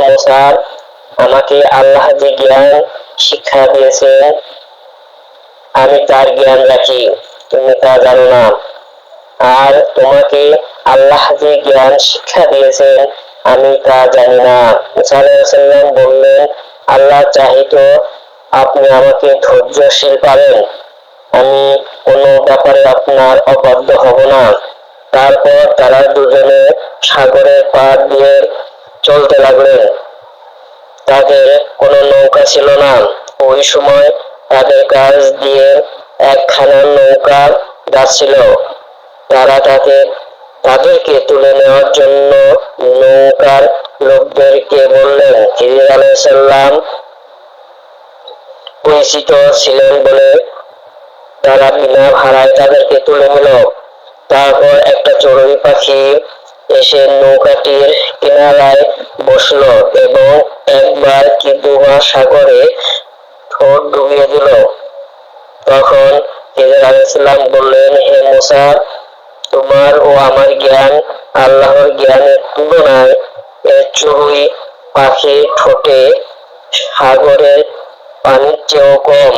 মুসা, আমাকে আল্লাহ যে জ্ঞান শিক্ষা দিয়েছেন আমি তার জ্ঞান রাখি, তুমি তা জানো না। আর তোমাকে আল্লাহ যে জ্ঞান শিক্ষা দিয়েছেন আমি তা জানি না। মুসা আলাইহিস সালাম বললেন, আল্লাহ চাহিত আপনি আমাকে ধৈর্যশীল পাবেন, আমি কোনো ব্যাপারে আপনার অবাধ্য হব না। তারপর তারা দুজনে সাগরের পাড় দিয়ে চলতে লাগলেন। তাদের কোনো নৌকা ছিল না। ওই সময় তাদের কাছ দিয়ে একখানা নৌকা যাচ্ছিল। তারা তাদেরকে তুলে নেওয়ার জন্য নৌকার লোকদেরকে বললেন। খিজির আলাইহিস সালাম পরিচিত ছিলেন বলে তারা বিনা ভাড়ায় তাদেরকে তুলে নিল। তারপর একটা চড়ুই পাখি এসে নৌকাটির কিনারায় বসলো এবং একবার কি দুবার সাগরে ঠোঁট ডুবিয়ে দিল। তখন খিজির আলাইহিস সালাম বললেন, হে মুসা, তোমার ও আমার জ্ঞান আল্লাহর জ্ঞানের তুলনায় চড়ুই পাখির ঠোঁটে সাগরের পানির চেয়েও কম।